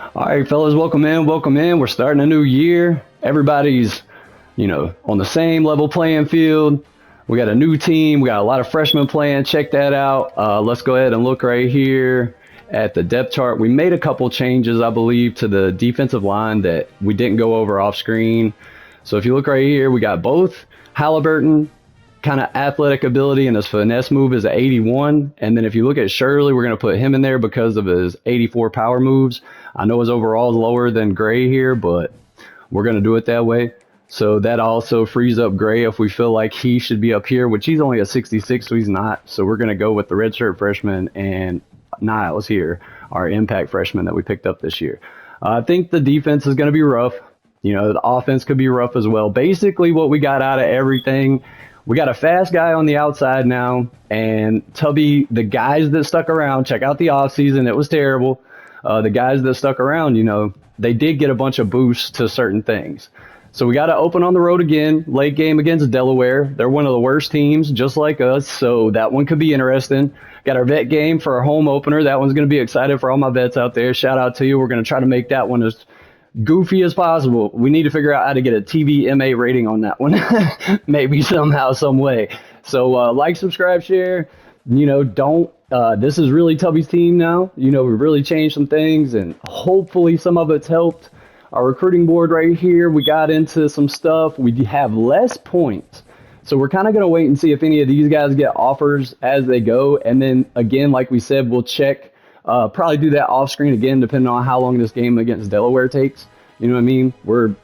All right, fellas, welcome in, welcome in. We're starting a new year. Everybody's, on the same level playing field. We got a new team. We got a lot of freshmen playing. Check that out. Let's go ahead and look right here at the depth chart. We made a couple changes, I believe, to the defensive line that we didn't go over off screen. So if you look right here, we got both Halliburton, kind of athletic ability, and his finesse move is at 81. And then if you look at Shirley, we're going to put him in there because of his 84 power moves. I know his overall is lower than Gray here, but we're going to do it that way. So that also frees up Gray if we feel like he should be up here, which he's only a 66, so he's not. So we're going to go with the redshirt freshman and Niles here, our impact freshman that we picked up this year. I think the defense is going to be rough. The offense could be rough as well. Basically, what we got out of everything, we got a fast guy on the outside now, and Tubby, the guys that stuck around, check out the offseason. It was terrible. The guys that stuck around, they did get a bunch of boosts to certain things. So we got to open on the road again, late game against Delaware. They're one of the worst teams, just like us, so that one could be interesting. Got our vet game for our home opener. That one's going to be exciting for all my vets out there. Shout out to you. We're going to try to make that one as goofy as possible. We need to figure out how to get a TVMA rating on that one. Maybe somehow, some way. So like, subscribe, share. This is really Tubby's team now. We really changed some things, and hopefully some of it's helped. Our recruiting board right here, we got into some stuff. We have less points. So we're kind of going to wait and see if any of these guys get offers as they go. And then again, like we said, we'll check, probably do that off screen again, depending on how long this game against Delaware takes. You know what I mean?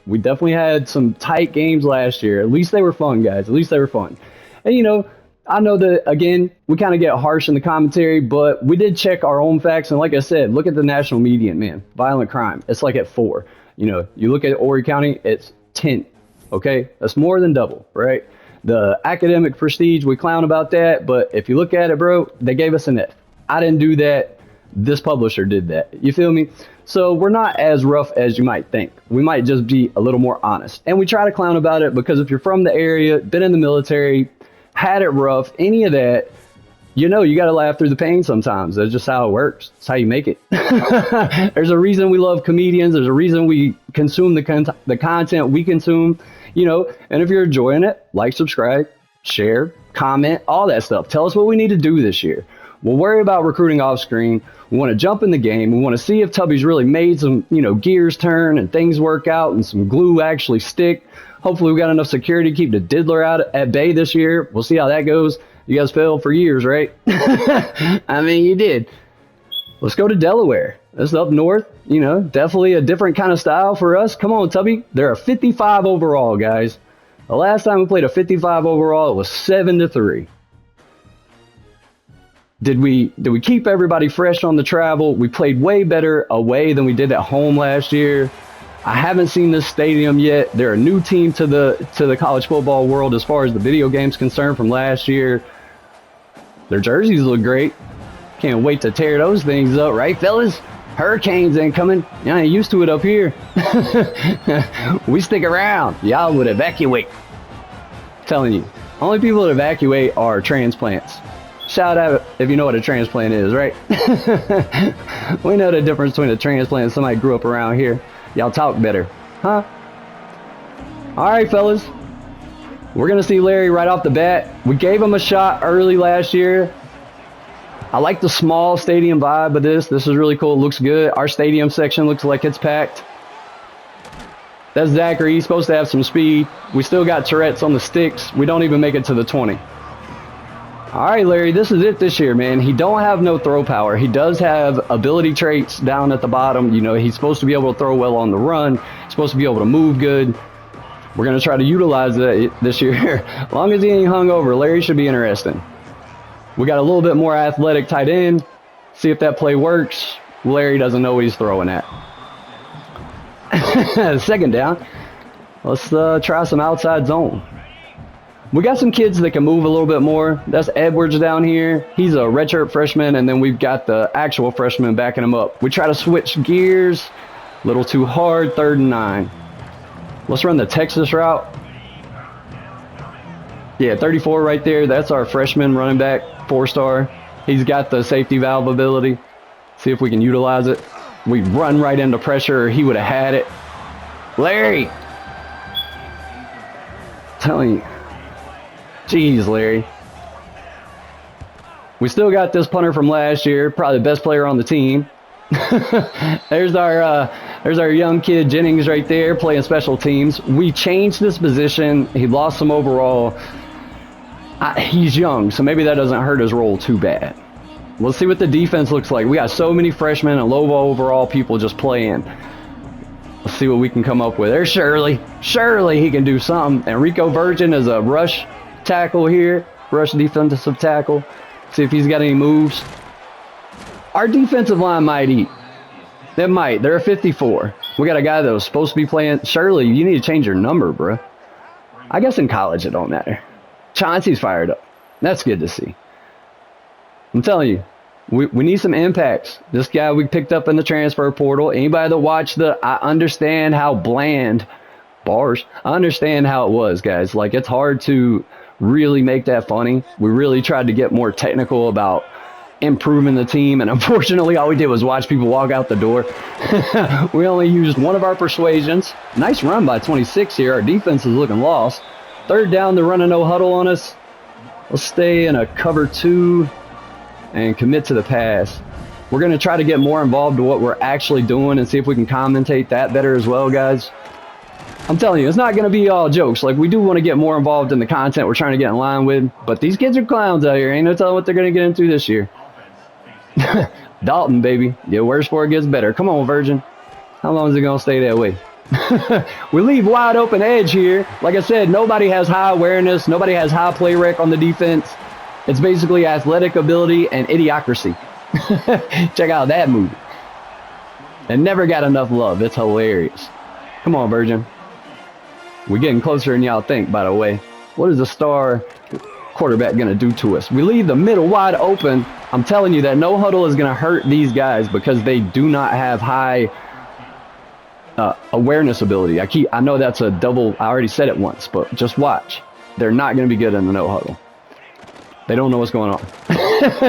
We definitely had some tight games last year. At least they were fun, guys. At least they were fun. And, I know that, again, we kind of get harsh in the commentary, but we did check our own facts. And like I said, look at the national median, man. Violent crime. It's like at 4. You look at Horry County, it's 10. Okay? That's more than double, right? The academic prestige, we clown about that. But if you look at it, bro, they gave us an F. I didn't do that. This publisher did that. You feel me? So we're not as rough as you might think. We might just be a little more honest. And we try to clown about it because if you're from the area, been in the military, had it rough, any of that, you got to laugh through the pain sometimes. That's just how it works. It's how you make it. There's a reason we love comedians. There's a reason we consume the content we consume, and if you're enjoying it, like, subscribe, share, comment, all that stuff. Tell us what we need to do this year. We'll worry about recruiting off screen. We want to jump in the game. We want to see if Tubby's really made some, gears turn and things work out and some glue actually stick. Hopefully we got enough security to keep the diddler out at bay this year. We'll see how that goes. You guys failed for years, right? I mean, you did. Let's go to Delaware. That's up north. Definitely a different kind of style for us. Come on, Tubby. They're a 55 overall, guys. The last time we played a 55 overall, it was 7-3. Did we keep everybody fresh on the travel? We played way better away than we did at home last year. I haven't seen this stadium yet. They're a new team to the college football world as far as the video game's concerned from last year. Their jerseys look great. Can't wait to tear those things up, right, fellas? Hurricanes ain't coming. You ain't used to it up here. We stick around. Y'all would evacuate. I'm telling you, only people that evacuate are transplants. Shout out if you know what a transplant is, right? We know the difference between a transplant and somebody grew up around here. Y'all talk better, huh? All right, fellas. We're going to see Larry right off the bat. We gave him a shot early last year. I like the small stadium vibe of this. This is really cool. It looks good. Our stadium section looks like it's packed. That's Zachary. He's supposed to have some speed. We still got Tourette's on the sticks. We don't even make it to the 20. All right, Larry, this is it this year, man. He don't have no throw power. He does have ability traits down at the bottom. He's supposed to be able to throw well on the run. He's supposed to be able to move good. We're going to try to utilize that this year. As long as he ain't hung over, Larry should be interesting. We got a little bit more athletic tight end. See if that play works. Larry doesn't know what he's throwing at. Second down. Let's try some outside zone. We got some kids that can move a little bit more. That's Edwards down here. He's a redshirt freshman, and then we've got the actual freshman backing him up. We try to switch gears. A little too hard, 3rd and 9. Let's run the Texas route. Yeah, 34 right there. That's our freshman running back, 4-star. He's got the safety valve ability. See if we can utilize it. We run right into pressure. He would have had it. Larry. Telling you. Jeez, Larry. We still got this punter from last year. Probably the best player on the team. There's our young kid Jennings right there playing special teams. We changed this position. He lost some overall. He's young, so maybe that doesn't hurt his role too bad. Let's see what the defense looks like. We got so many freshmen and low overall people just playing. Let's see what we can come up with. There's Shirley. Surely he can do something. Enrico Virgin is a rush tackle here. Rush defensive tackle. See if he's got any moves. Our defensive line might eat. They might. They're a 54. We got a guy that was supposed to be playing. Shirley, you need to change your number, bro. I guess in college it don't matter. Chauncey's fired up. That's good to see. I'm telling you, we need some impacts. This guy we picked up in the transfer portal. Anybody that watched I understand how bland, bars, I understand how it was, guys. Like, it's hard to really make that funny. We really tried to get more technical about improving the team, and unfortunately all we did was watch people walk out the door. We only used one of our persuasions. Nice run by 26 here. Our defense is looking lost. Third down, they're running no huddle on us. Let's stay in a cover 2 and commit to the pass. We're going to try to get more involved in what we're actually doing and see if we can commentate that better as well, guys. I'm telling you, it's not going to be all jokes. Like, we do want to get more involved in the content we're trying to get in line with, but these kids are clowns out here. Ain't no telling what they're going to get into this year. Dalton, baby. Get worse before it gets better. Come on, Virgin. How long is it going to stay that way? We leave wide open edge here. Like I said, nobody has high awareness. Nobody has high play rec on the defense. It's basically athletic ability and idiocracy. Check out that movie. It never got enough love. It's hilarious. Come on, Virgin. We're getting closer than y'all think, by the way. What is the star quarterback going to do to us? We leave the middle wide open. I'm telling you that no huddle is going to hurt these guys because they do not have high awareness ability. I know that's a double. I already said it once, but just watch. They're not going to be good in the no huddle. They don't know what's going on.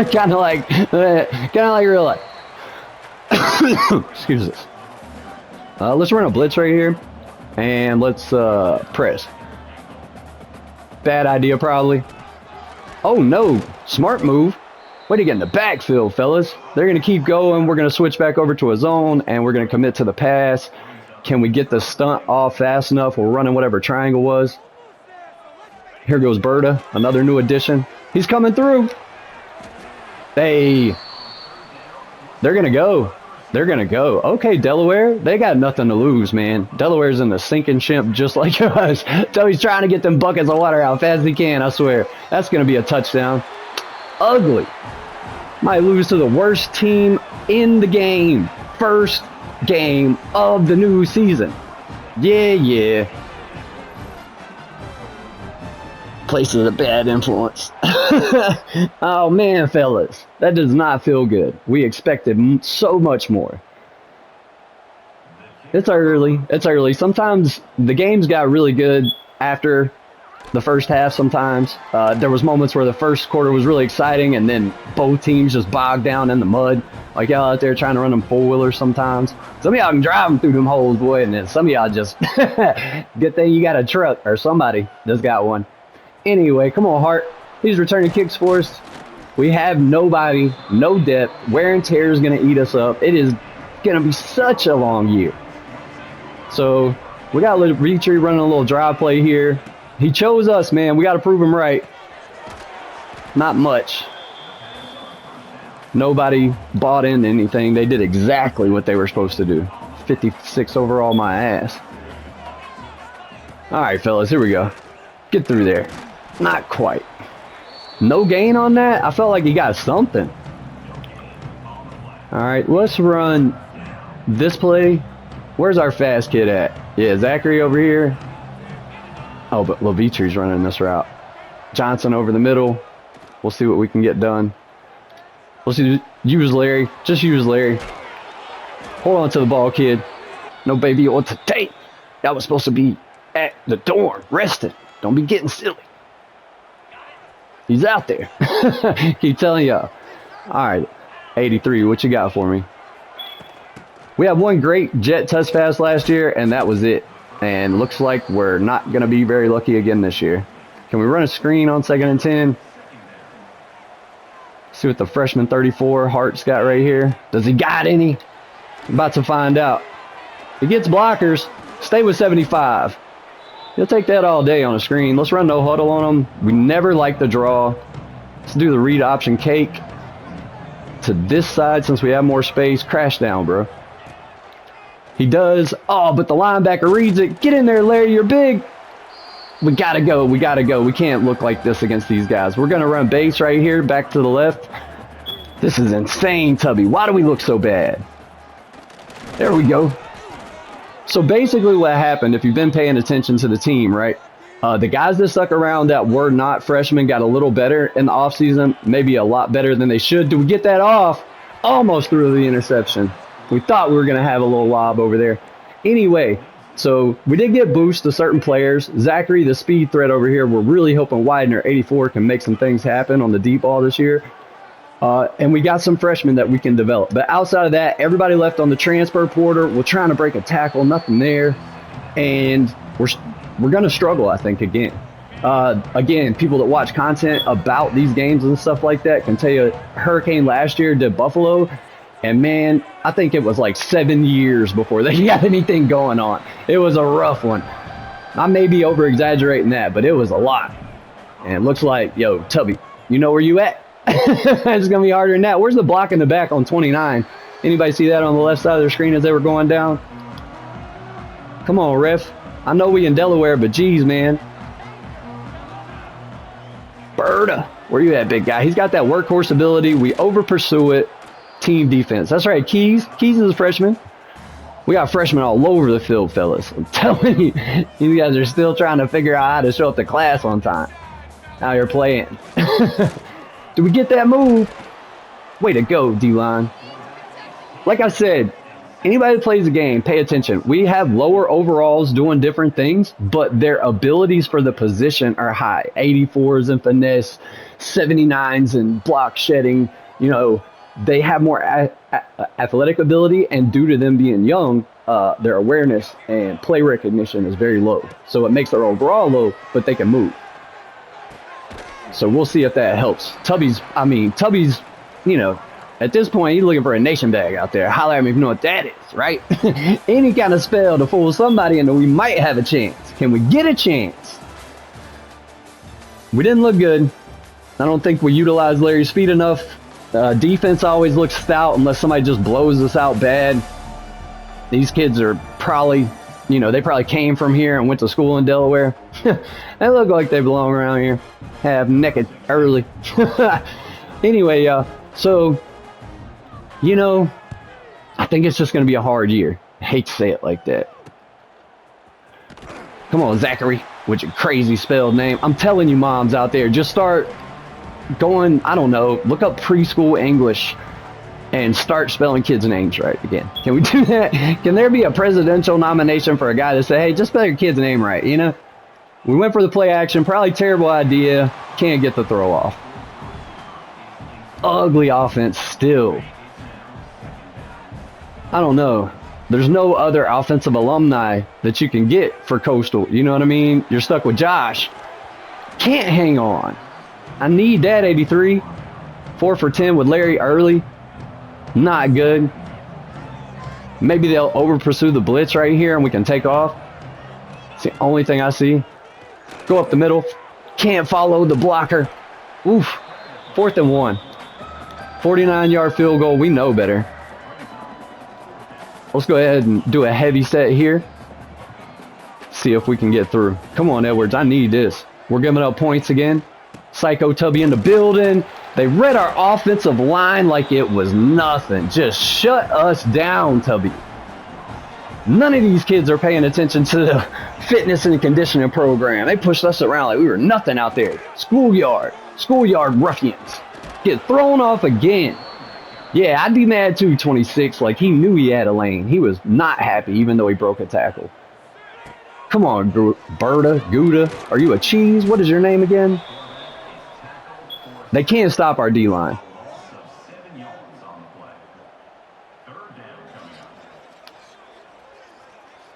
kind of like real life. Excuse us. Let's run a blitz right here, and let's press. Bad idea, probably. Oh no! Smart move. Way to get in the backfield, fellas. They're going to keep going. We're going to switch back over to a zone, and we're going to commit to the pass. Can we get the stunt off fast enough? We're running whatever triangle was. Here goes Berta, another new addition. He's coming through. Hey. They're going to go. They're going to go. Okay, Delaware, they got nothing to lose, man. Delaware's in the sinking ship just like us. So he's trying to get them buckets of water out fast as he can, I swear. That's going to be a touchdown. Ugly. Might lose to the worst team in the game. First game of the new season. Yeah. Place is a bad influence. Oh man, fellas, that does not feel good. We expected so much more. It's early. Sometimes the games got really good after the first half. Sometimes there was moments where the first quarter was really exciting, and then both teams just bogged down in the mud. Like y'all out there trying to run them four-wheelers sometimes. Some of y'all can drive them through them holes, boy, and then some of y'all just good thing you got a truck or somebody just got one. Anyway, come on, Hart. He's returning kicks for us. We have nobody, no depth. Wear and tear is going to eat us up. It is going to be such a long year. So we got a little Retry running a little drive play here. He chose us, man. We got to prove him right. Not much. Nobody bought into anything. They did exactly what they were supposed to do. 56 overall, my ass. All right, fellas, here we go. Get through there. Not quite. No gain on that? I felt like he got something. All right, let's run this play. Where's our fast kid at? Yeah, Zachary over here. Oh, but Levitre's running this route. Johnson over the middle. We'll see what we can get done. Let's use Larry. Just use Larry. Hold on to the ball, kid. No baby on today. That was supposed to be at the dorm, resting. Don't be getting silly. He's out there. Keep telling y'all. All right, 83, what you got for me? We had one great jet touch pass last year, and that was it. And looks like we're not going to be very lucky again this year. Can we run a screen on 2nd and 10? See what the freshman 34 Hart's got right here. Does he got any? About to find out. He gets blockers. Stay with 75. He'll take that all day on a screen. Let's run no huddle on him. We never like the draw. Let's do the read option cake to this side since we have more space. Crash down, bro. He does. Oh, but the linebacker reads it. Get in there, Larry. You're big. We got to go. We got to go. We can't look like this against these guys. We're going to run base right here, back to the left. This is insane, Tubby. Why do we look so bad? There we go. So basically what happened, if you've been paying attention to the team, right? The guys that stuck around that were not freshmen got a little better in the offseason, maybe a lot better than they should. Do we get that off? Almost through the interception. We thought we were going to have a little lob over there. Anyway, so we did get boost to certain players. Zachary, the speed threat over here, we're really hoping Widener, 84, can make some things happen on the deep ball this year. And we got some freshmen that we can develop. But outside of that, everybody left on the transfer portal. We're trying to break a tackle, nothing there. And we're going to struggle, I think, again. Again, people that watch content about these games and stuff like that can tell you Hurricane last year did Buffalo. And, man, I think it was like 7 years before they got anything going on. It was a rough one. I may be over-exaggerating that, but it was a lot. And it looks like, yo, Tubby, you know where you at? It's going to be harder than that. Where's the block in the back on 29? Anybody see that on the left side of their screen as they were going down? Come on, ref. I know we in Delaware, but geez, man. Berta, where you at, big guy? He's got that workhorse ability. We over-pursue it. Team defense. That's right, Keys. Keys is a freshman. We got freshmen all over the field, fellas. I'm telling you, you guys are still trying to figure out how to show up to class on time. Now you're playing. Did we get that move? Way to go, D-line. Like I said, anybody that plays the game, pay attention. We have lower overalls doing different things, but their abilities for the position are high. 84s in finesse, 79s in block shedding. You know, they have more athletic ability, and due to them being young, their awareness and play recognition is very low. So it makes their overall low, but they can move. So we'll see if that helps. Tubby's, you know, at this point, he's looking for a nation bag out there. Holler at me if you know what that is, right? Any kind of spell to fool somebody, and we might have a chance. Can we get a chance? We didn't look good. I don't think we utilized Larry's speed enough. Defense always looks stout unless somebody just blows us out bad. These kids are probably, you know, they probably came from here and went to school in Delaware. They look like they belong around here. Half naked early. Anyway, so, you know, I think it's just going to be a hard year. I hate to say it like that. Come on, Zachary, with your crazy spelled name. I'm telling you, moms out there, just start going, I don't know, look up preschool English and start spelling kids' names right again. Can we do that? Can there be a presidential nomination for a guy to say, hey, just spell your kid's name right, you know? We went for the play action, probably terrible idea. Can't get the throw off. Ugly offense still. I don't know. There's no other offensive alumni that you can get for Coastal. You know what I mean? You're stuck with Josh. Can't hang on. I need that 83. 4 for 10 with Larry early. Not good. Maybe they'll over-pursue the blitz right here and we can take off. It's the only thing I see. Go up the middle. Can't follow the blocker. Oof. 4th and 1. 49-yard field goal. We know better. Let's go ahead and do a heavy set here. See if we can get through. Come on, Edwards. I need this. We're giving up points again. Psycho Tubby in the building. They read our offensive line like it was nothing. Just shut us down, Tubby. None of these kids are paying attention to the fitness and conditioning program. They pushed us around like we were nothing out there. Schoolyard ruffians. Get thrown off again. Yeah, I'd be mad too, 26. Like, he knew he had a lane. He was not happy, even though he broke a tackle. Come on, Berta, Gouda. Are you a cheese? What is your name again? They can't stop our D-line.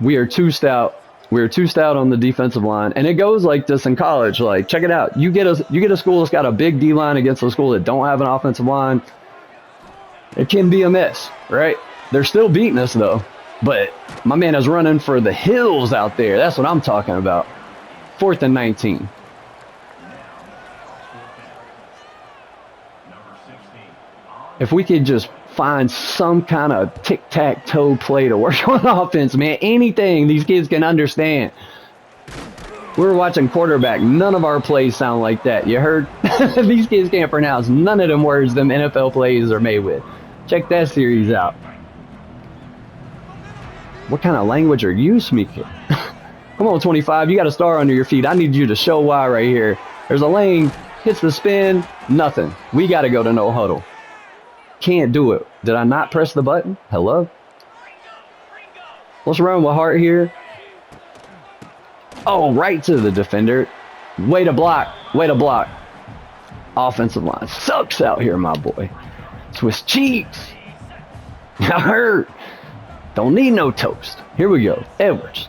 We are too stout. We are too stout on the defensive line, and it goes like this in college. Like, check it out. You get a school that's got a big D line against a school that don't have an offensive line. It can be a mess, right? They're still beating us though. But my man is running for the hills out there. That's what I'm talking about. 4th and 19. If we could just find some kind of tic-tac-toe play to work on offense, man. Anything these kids can understand. We were watching quarterback. None of our plays sound like that. You heard? These kids can't pronounce none of them words them NFL plays are made with. Check that series out. What kind of language are you speaking? Come on, 25. You got a star under your feet. I need you to show why right here. There's a lane. Hits the spin. Nothing. We got to go to no huddle. Can't do it. Did I not press the button? Hello? Let's run with heart here. Oh, right to the defender. Way to block. Way to block. Offensive line sucks out here, my boy. Swiss cheeks. I heard. Don't need no toast. Here we go. Edwards.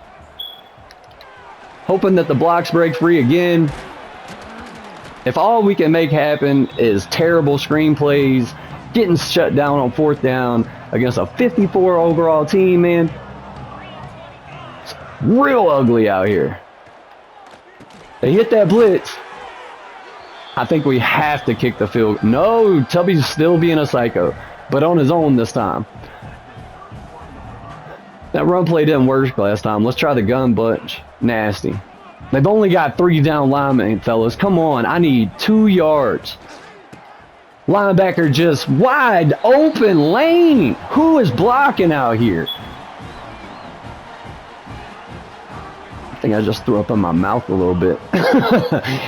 Hoping that the blocks break free again. If all we can make happen is terrible screenplays, getting shut down on 4th down against a 54 overall team, man. It's real ugly out here. They hit that blitz. I think we have to kick the field. No, Tubby's still being a psycho, but on his own this time. That run play didn't work last time. Let's try the gun bunch. Nasty. They've only got 3 down linemen, fellas. Come on, I need 2 yards. Linebacker just wide open lane. Who is blocking out here? I think I just threw up in my mouth a little bit.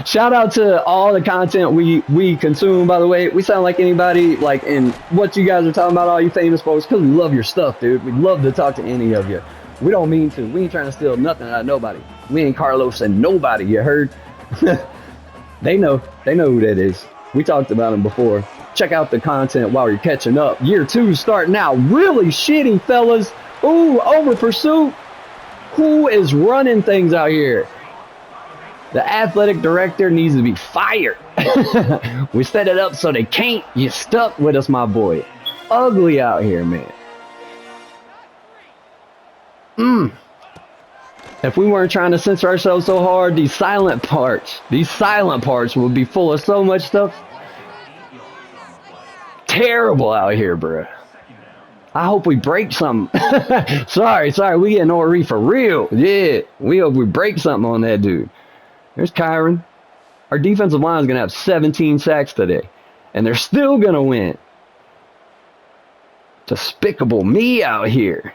Shout out to all the content we consume, by the way. We sound like anybody, like in what you guys are talking about, all you famous folks, because we love your stuff, dude. We love to talk to any of you. We don't mean to. We ain't trying to steal nothing out of nobody. We ain't Carlos and nobody, you heard? They know who that is. We talked about them before. Check out the content while you're catching up. Year 2 starting out really shitty, fellas. Ooh, over pursuit. Who is running things out here? The athletic director needs to be fired. We set it up so they can't. You stuck with us, my boy. Ugly out here, man. If we weren't trying to censor ourselves so hard, these silent parts would be full of so much stuff. Terrible out here, bro. I hope we break something. sorry, we getting ORE for real. Yeah, we hope we break something on that dude. There's Kyron. Our defensive line is going to have 17 sacks today, and they're still going to win. Despicable me out here.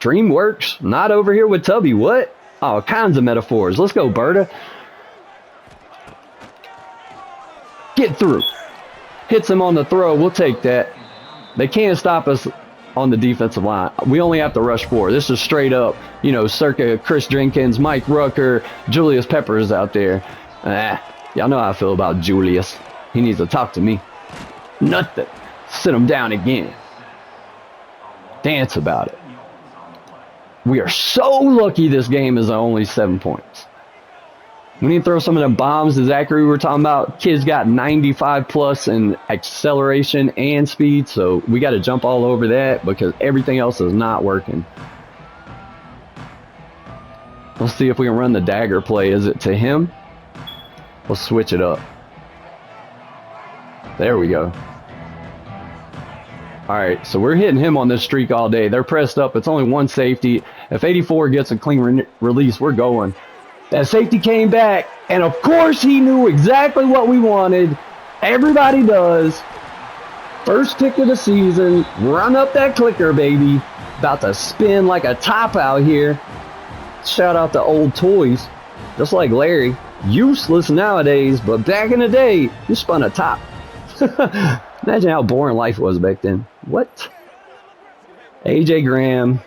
DreamWorks, not over here with Tubby. What? All kinds of metaphors. Let's go, Berta. Get through. Hits him on the throw. We'll take that. They can't stop us on the defensive line. We only have to rush 4. This is straight up, you know, circa Chris Jenkins, Mike Rucker, Julius Peppers out there. Y'all know how I feel about Julius. He needs to talk to me. Nothing. Sit him down again. Dance about it. We are so lucky this game is only 7 points. We need to throw some of them bombs to Zachary we were talking about. Kid's got 95 plus in acceleration and speed, so we got to jump all over that because everything else is not working. Let's see if we can run the dagger play. Is it to him? We'll switch it up. There we go. All right, so we're hitting him on this streak all day. They're pressed up. It's only 1 safety. If 84 gets a clean release, we're going. That safety came back, and of course he knew exactly what we wanted. Everybody does. First kick of the season. Run up that clicker, baby. About to spin like a top out here. Shout out to old toys. Just like Larry. Useless nowadays, but back in the day, you spun a top. Imagine how boring life was back then. What? AJ Graham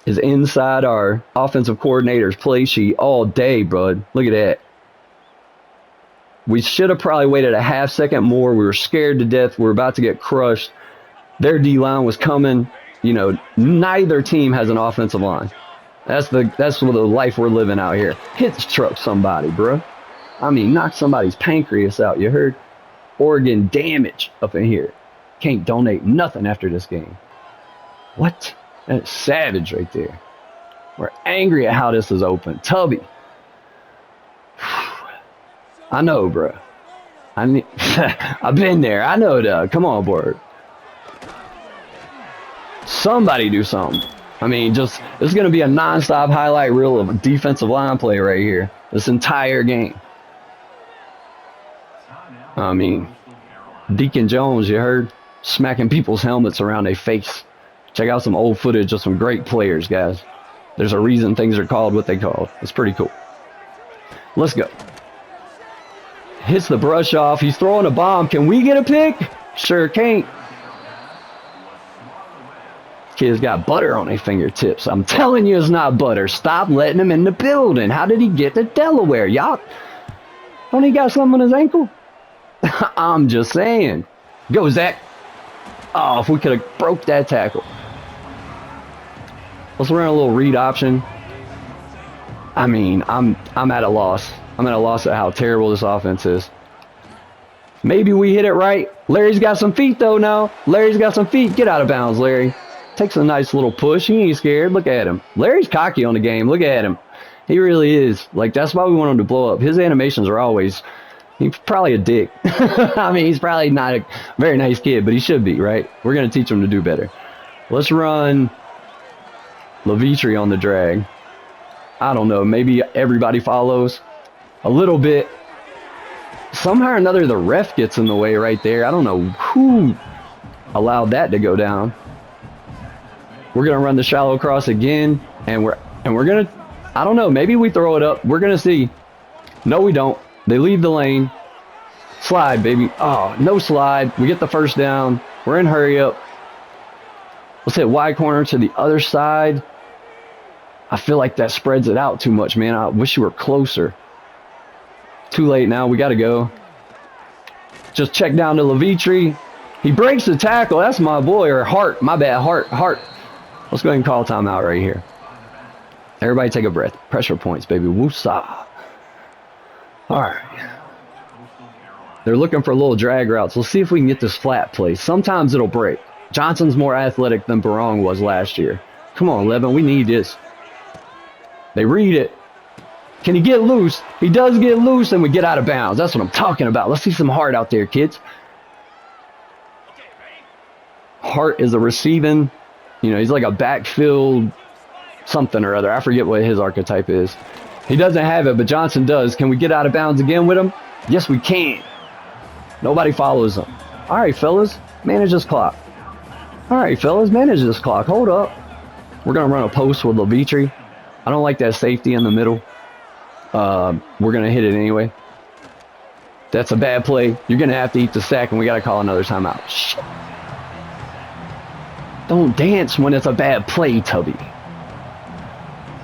is inside our offensive coordinator's play sheet all day, bud. Look at that. We should have probably waited a half second more. We were scared to death. We were about to get crushed. Their D-line was coming. you know, neither team has an offensive line. That's the life we're living out here. Hit the truck somebody, bro. I mean, knock somebody's pancreas out. You heard? Organ damage up in here. Can't donate nothing after this game. What? That's savage right there. We're angry at how this is open. Tubby. I know, bro. I've been there. I know, Doug. Come on, board. Somebody do something. I mean, this is going to be a non-stop highlight reel of a defensive line play right here. This entire game. I mean, Deacon Jones, you heard? Smacking people's helmets around their face. Check out some old footage of some great players, guys. There's a reason things are called what they called. It's pretty cool. Let's go. Hits the brush off. He's throwing a bomb. Can we get a pick? Sure can't. Kid's got butter on their fingertips. I'm telling you it's not butter. Stop letting him in the building. How did he get to Delaware? Y'all, don't he got something on his ankle? I'm just saying. Go, Zach. Oh, if we could have broke that tackle. Let's run a little read option. I mean, I'm at a loss. I'm at a loss at how terrible this offense is. Maybe we hit it right. Larry's got some feet, though, now. Larry's got some feet. Get out of bounds, Larry. Takes a nice little push. He ain't scared. Look at him. Larry's cocky on the game. Look at him. He really is. Like, that's why we want him to blow up. His animations are always... He's probably a dick. I mean, he's probably not a very nice kid, but he should be, right? We're going to teach him to do better. Let's run Levitri on the drag. I don't know. Maybe everybody follows a little bit. Somehow or another, the ref gets in the way right there. I don't know who allowed that to go down. We're going to run the shallow cross again, and we're going to, I don't know, maybe we throw it up. We're going to see. No, we don't. They leave the lane. Slide, baby. Oh, no slide. We get the first down. We're in hurry up. Let's hit wide corner to the other side. I feel like that spreads it out too much, man. I wish you were closer. Too late now. We got to go. Just check down to Levitri. He breaks the tackle. That's my boy. Or Hart. My bad. Hart. Let's go ahead and call timeout right here. Everybody take a breath. Pressure points, baby. Woosah. All right. They're looking for little drag routes. Let's see if we can get this flat play. Sometimes it'll break. Johnson's more athletic than Barong was last year. Come on, Levin. We need this. They read it. Can he get loose? He does get loose, and we get out of bounds. That's what I'm talking about. Let's see some heart out there, kids. Hart is a receiving. You know, he's like a backfield something or other. I forget what his archetype is. He doesn't have it, but Johnson does. Can we get out of bounds again with him? Yes, we can. Nobody follows him. All right, fellas. Manage this clock. All right, fellas. Manage this clock. Hold up. We're going to run a post with Levitri. I don't like that safety in the middle. We're going to hit it anyway. That's a bad play. You're going to have to eat the sack, and we got to call another timeout. Shit. Don't dance when it's a bad play, Tubby.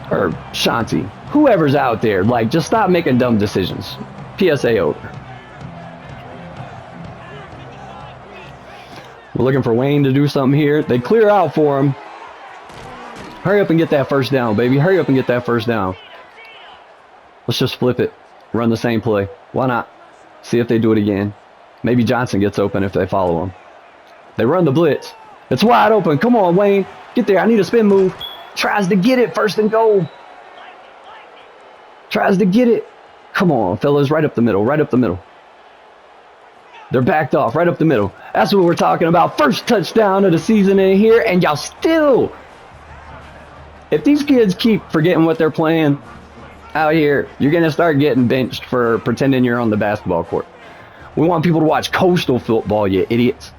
Or Shanti. Whoever's out there, like, just stop making dumb decisions. PSA over. We're looking for Wayne to do something here. They clear out for him. Hurry up and get that first down, baby. Hurry up and get that first down. Let's just flip it. Run the same play. Why not? See if they do it again. Maybe Johnson gets open if they follow him. They run the blitz. It's wide open. Come on, Wayne. Get there. I need a spin move. Tries to get it. First and goal. Tries to get it. Come on, fellas. Right up the middle. Right up the middle. They're backed off. Right up the middle. That's what we're talking about. First touchdown of the season in here. And y'all still... If these kids keep forgetting what they're playing out here, you're going to start getting benched for pretending you're on the basketball court. We want people to watch Coastal football, you idiots.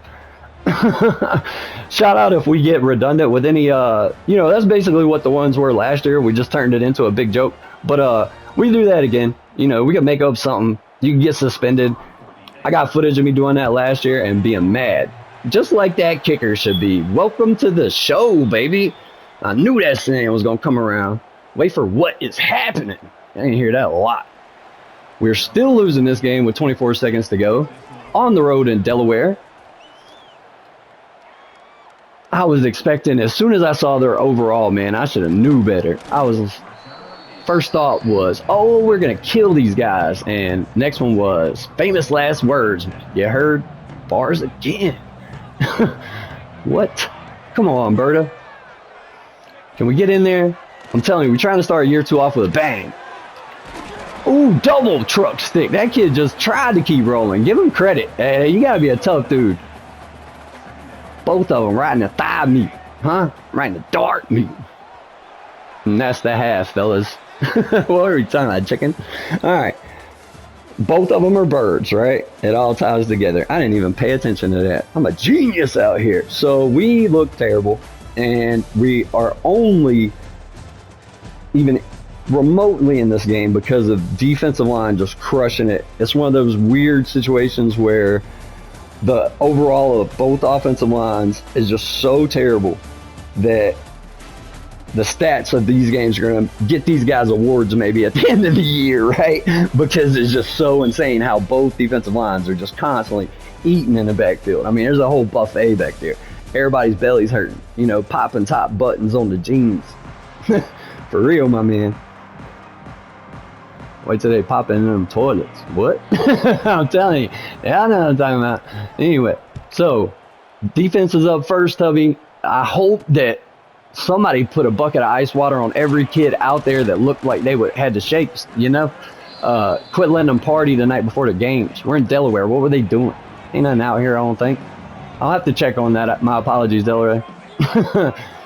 Shout out if we get redundant with any, you know, that's basically what the ones were last year. We just turned it into a big joke. But we do that again. You know, we can make up something. You can get suspended. I got footage of me doing that last year and being mad. Just like that kicker should be. Welcome to the show, baby. I knew that saying was going to come around. Wait for what is happening. I didn't hear that a lot. We're still losing this game with 24 seconds to go. On the road in Delaware. I was expecting, as soon as I saw their overall, man, I should have knew better. First thought was, oh, we're going to kill these guys. And next one was, famous last words. You heard? Bars again. What? Come on, Berta. Can we get in there? I'm telling you, we're trying to start year 2 off with a bang. Ooh, double truck stick. That kid just tried to keep rolling. Give him credit. Hey, you got to be a tough dude. Both of them right in the thigh meat. Huh? Right in the dark meat. And that's the half, fellas. What are we talking about? Chicken? Alright. Both of them are birds, right? It all ties together. I didn't even pay attention to that. I'm a genius out here. So we look terrible. And we are only even remotely in this game because of defensive line just crushing it. It's one of those weird situations where the overall of both offensive lines is just so terrible that the stats of these games are going to get these guys awards maybe at the end of the year, right? Because it's just so insane how both defensive lines are just constantly eating in the backfield. I mean, there's a whole buffet back there. Everybody's belly's hurting, you know, popping top buttons on the jeans. For real, my man. Wait till they pop in them toilets. What? I'm telling you. Yeah, I know what I'm talking about. Anyway, so defense is up first, Tubby. I hope that somebody put a bucket of ice water on every kid out there that looked like they had the shakes, you know? Quit letting them party the night before the games. We're in Delaware. What were they doing? Ain't nothing out here, I don't think. I'll have to check on that. My apologies, Delaware.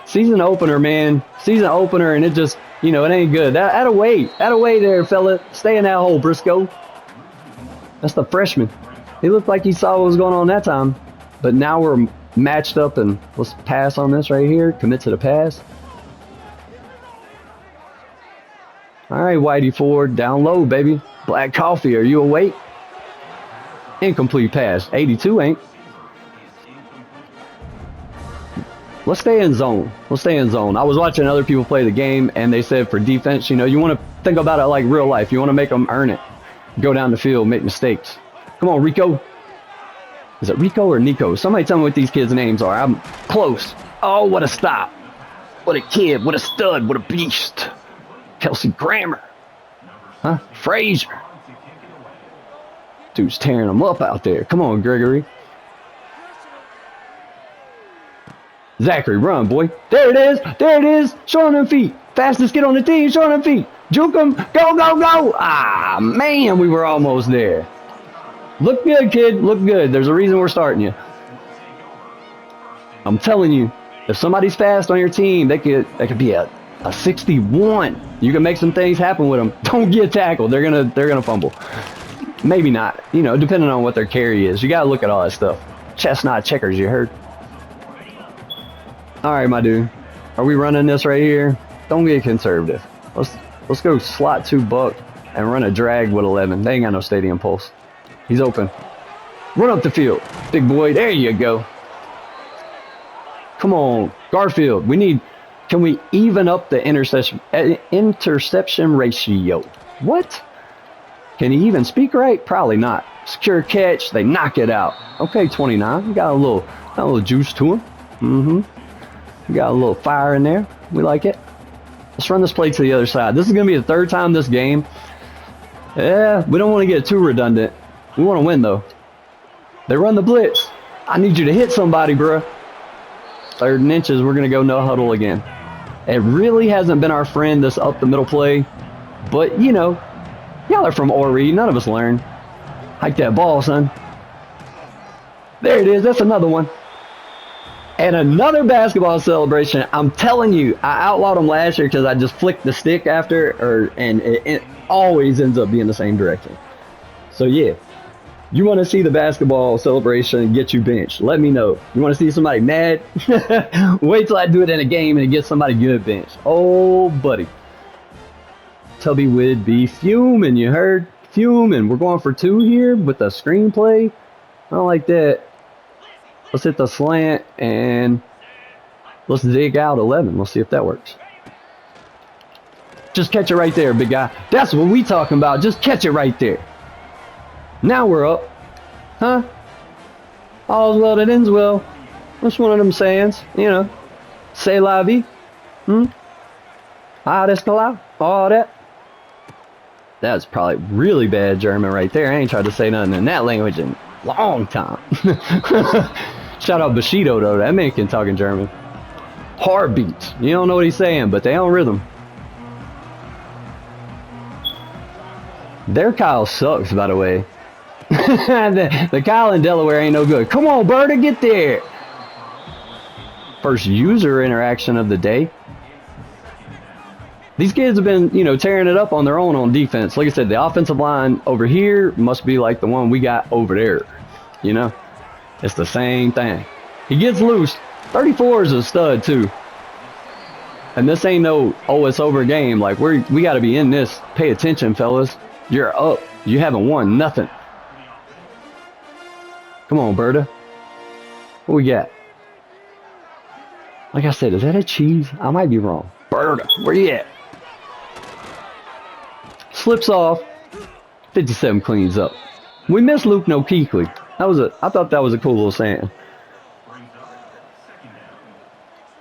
Season opener, man. Season opener, and it just, you know, it ain't good. Atta way there, fella. Stay in that hole, Briscoe. That's the freshman. He looked like he saw what was going on that time. But now we're matched up, and let's pass on this right here. Commit to the pass. All right, Whitey Ford, down low, baby. Black coffee, are you awake? Incomplete pass. 82 ain't. Let's stay in zone. Let's stay in zone. I was watching other people play the game, and they said for defense, you know, you want to think about it like real life. You want to make them earn it. Go down the field, make mistakes. Come on, Rico. Is it Rico or Nico? Somebody tell me what these kids' names are. I'm close. Oh, what a stop. What a kid. What a stud. What a beast. Kelsey Grammer. Huh? Frazier. Dude's tearing them up out there. Come on, Gregory. Zachary, run, boy. There it is. There it is. Show them feet. Fastest kid on the team. Show them feet. Juke him. Go, go, go. Ah, man, we were almost there. Look good, kid. Look good. There's a reason we're starting you. I'm telling you, if somebody's fast on your team, they could be a 61. You can make some things happen with them. Don't get tackled. They're gonna fumble. Maybe not. You know, depending on what their carry is. You gotta look at all that stuff. Chestnut checkers, you heard? All right, my dude. Are we running this right here? Don't get conservative. Let's go slot 2 buck and run a drag with 11. They ain't got no stadium pulse. He's open. Run up the field, big boy. There you go. Come on, Garfield. Can we even up the interception ratio? What? Can he even speak right? Probably not. Secure catch. They knock it out. Okay, 29. We got a little juice to him. Mm-hmm. We got a little fire in there. We like it. Let's run this play to the other side. This is going to be the 3rd time this game. Yeah, we don't want to get too redundant. We want to win, though. They run the blitz. I need you to hit somebody, bruh. 3rd and inches. We're going to go no huddle again. It really hasn't been our friend, this up the middle play. But, you know, y'all are from Ori. None of us learn. Hike that ball, son. There it is. That's another one. And another basketball celebration. I'm telling you, I outlawed them last year because I just flicked the stick after, and it always ends up being the same direction. So yeah, you want to see the basketball celebration and get you benched? Let me know. You want to see somebody mad? Wait till I do it in a game and get somebody good benched. Oh, buddy. Tubby would be fuming. You heard? Fuming. We're going for 2 here with the screenplay. I don't like that. Let's hit the slant and let's dig out 11. Let's see if that works. Just catch it right there, big guy. That's what we talking about. Just catch it right there. Now we're up. Huh? All's well that ends well. That's one of them sayings, you know. C'est la vie. Ah, that's all that. That's probably really bad German right there. I ain't tried to say nothing in that language in a long time. Shout out Bushido, though. That man can talk in German. Hard beats. You don't know what he's saying, but they on rhythm. Their Kyle sucks, by the way. the Kyle in Delaware ain't no good. Come on, Berta, get there. First user interaction of the day. These kids have been, you know, tearing it up on their own on defense. Like I said, the offensive line over here must be like the one we got over there. You know? It's the same thing. He gets loose. 34 is a stud, too. And this ain't no, oh, it's over game. Like, we got to be in this. Pay attention, fellas. You're up. You haven't won nothing. Come on, Berta. What we got? Like I said, is that a cheese? I might be wrong. Berta, where you at? Slips off. 57 cleans up. We miss Luke No Kuechly. I thought that was a cool little saying.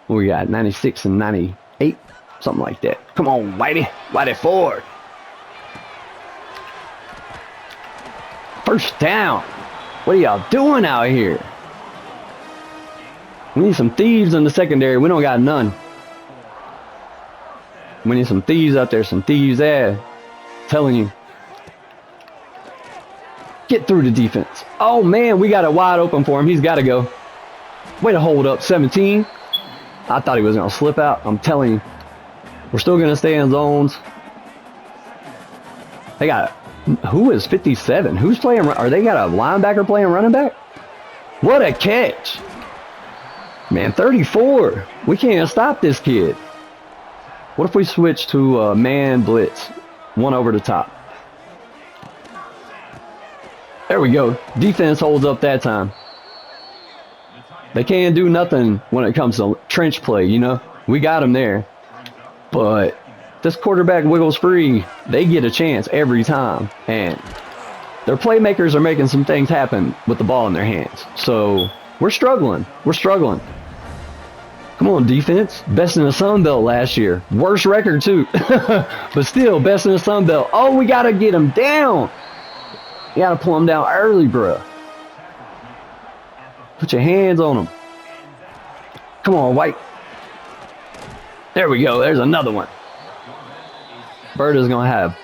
What we got? 96 and 98? Something like that. Come on, Whitey. Whitey forward. First down. What are y'all doing out here? We need some thieves in the secondary. We don't got none. We need some thieves out there. Some thieves there. Telling you. Get through the defense. Oh, man. We got it wide open for him. He's got to go. Way to hold up. 17. I thought he was going to slip out. I'm telling you. We're still going to stay in zones. They got... Who is 57? Who's playing... Are they got a linebacker playing running back? What a catch. Man, 34. We can't stop this kid. What if we switch to man blitz? One over the top. There we go. Defense holds up that time. They can't do nothing when it comes to trench play, you know. We got them there. But this quarterback wiggles free. They get a chance every time. And their playmakers are making some things happen with the ball in their hands. So we're struggling. We're struggling. Come on, defense. Best in the Sun Belt last year. Worst record, too. But still, best in the Sun Belt. Oh, we got to get him down. You got to pull him down early, bro. Put your hands on him. Come on, White. There we go. There's another one. Berta's going to have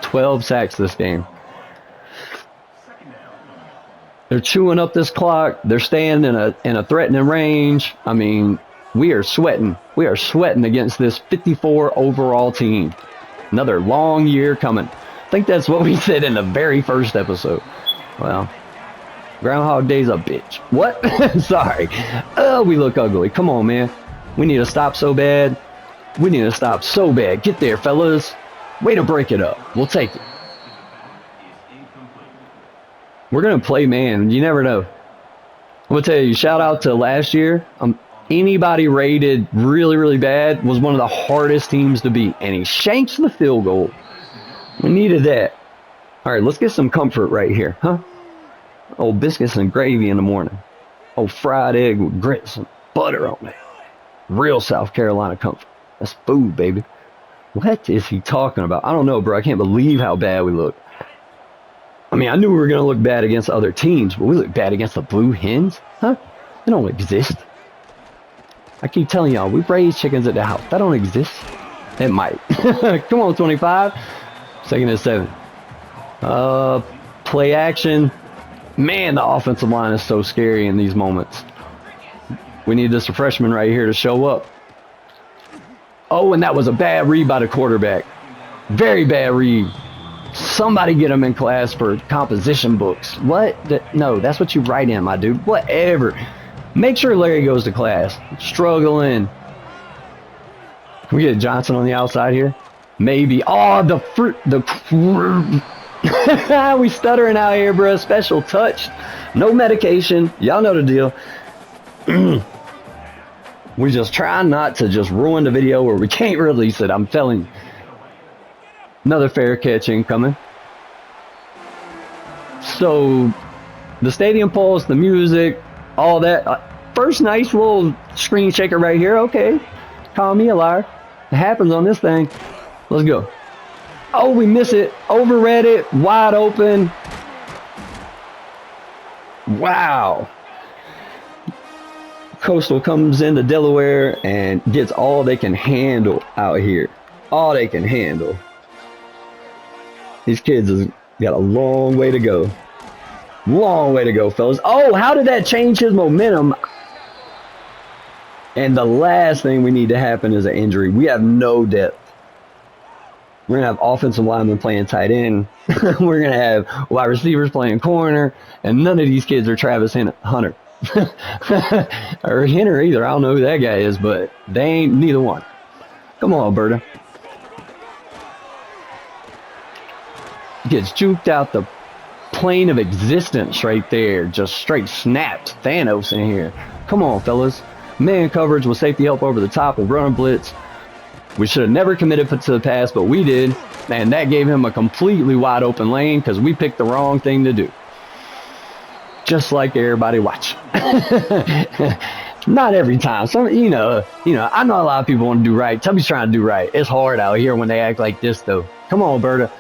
12 sacks this game. They're chewing up this clock. They're staying in a threatening range. I mean... We are sweating. We are sweating against this 54 overall team. Another long year coming. I think that's what we said in the very first episode. Well, Groundhog Day's a bitch. What? Sorry. Oh, we look ugly. Come on, man. We need to stop so bad. We need to stop so bad. Get there, fellas. Way to break it up. We'll take it. We're going to play man. You never know. I'm going to tell you, shout out to last year. Anybody rated really, really bad was one of the hardest teams to beat. And he shanks the field goal. We needed that. All right, let's get some comfort right here, huh? Oh, biscuits and gravy in the morning. Oh, fried egg with grits and butter on it. Real South Carolina comfort. That's food, baby. What is he talking about? I don't know, bro. I can't believe how bad we look. I mean, I knew we were going to look bad against other teams, but we look bad against the Blue Hens? Huh? They don't exist. I keep telling y'all, we raise chickens at the house. That don't exist. It might. Come on, 25. Second and 7. Play action. Man, the offensive line is so scary in these moments. We need this freshman right here to show up. Oh, and that was a bad read by the quarterback. Very bad read. Somebody get him in class for composition books. What? No, that's what you write in, my dude. Whatever. Make sure Larry goes to class. Struggling. Can we get Johnson on the outside here? Maybe. Oh, the fruit. We stuttering out here, bro. Special touch. No medication. Y'all know the deal. We just try not to just ruin the video or we can't release it. I'm telling you. Another fair catch incoming. So, the stadium pulse, the music, all that. First nice little screen shaker right here. Okay. Call me a liar. It happens on this thing. Let's go. Oh, we miss it. Overread it. Wide open. Wow. Coastal comes into Delaware and gets all they can handle out here. All they can handle. These kids have got a long way to go. Long way to go, fellas. Oh, how did that change his momentum? And the last thing we need to happen is an injury. We have no depth. We're going to have offensive linemen playing tight end. We're going to have wide receivers playing corner. And none of these kids are Travis Hunter. Or Henner either. I don't know who that guy is, but they ain't neither one. Come on, Alberta. Gets juked out the plane of existence right there. Just straight snapped Thanos in here. Come on, fellas. Man coverage with safety help over the top and running blitz. We should have never committed to the pass, but we did. And that gave him a completely wide open lane because we picked the wrong thing to do. Just like everybody watch. Not every time. Some, you know, I know a lot of people want to do right. Tubby's trying to do right. It's hard out here when they act like this, though. Come on, Alberta.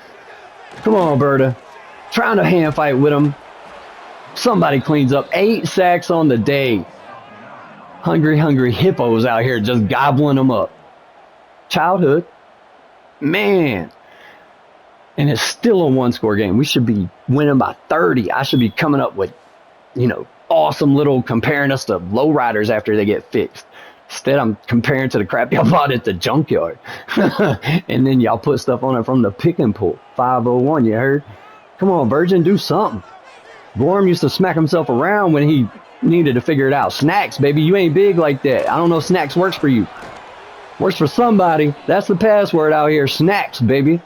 Come on, Alberta. Trying to hand fight with them. Somebody cleans up. 8 sacks on the day. Hungry hippos out here just gobbling them up. Childhood. Man. And it's still a one-score game. We should be winning by 30. I should be coming up with, awesome little comparing us to lowriders after they get fixed. Instead, I'm comparing to the crap y'all bought at the junkyard. And then y'all put stuff on it from the pick and pull. 501, you heard? Come on, Virgin, do something. Gorm used to smack himself around when he needed to figure it out. Snacks, baby, you ain't big like that. I don't know if snacks works for you. Works for somebody. That's the password out here. Snacks, baby.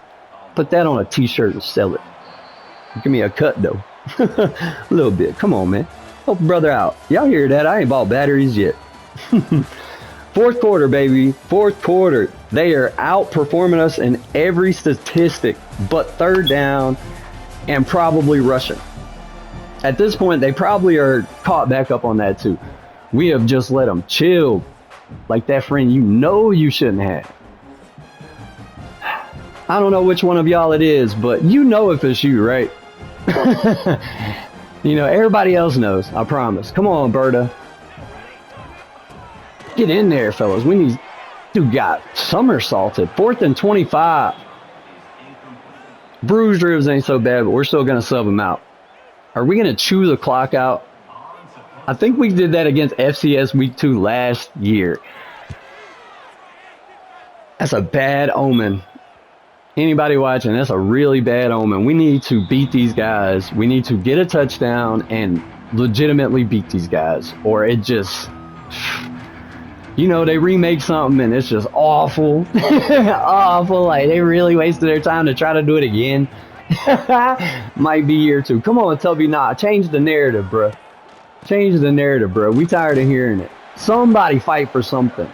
Put that on a t-shirt and sell it. Give me a cut, though. A little bit. Come on, man. Help a brother out. Y'all hear that? I ain't bought batteries yet. Fourth quarter, baby. Fourth quarter. They are outperforming us in every statistic but third down and probably rushing. At this point, they probably are caught back up on that, too. We have just let them chill like that friend you shouldn't have. I don't know which one of y'all it is, but you know if it's you, right? Everybody else knows, I promise. Come on, Berta. Get in there, fellas. We need... Dude got somersaulted. 4th and 25. Bruised ribs ain't so bad, but we're still going to sub him out. Are we going to chew the clock out? I think we did that against FCS Week 2 last year. That's a bad omen. Anybody watching, that's a really bad omen. We need to beat these guys. We need to get a touchdown and legitimately beat these guys. Or it just... they remake something and it's just awful. Awful. Like, they really wasted their time to try to do it again. Might be year 2. Come on, Tubby. Nah, change the narrative, bro. Change the narrative, bro. We tired of hearing it. Somebody fight for something.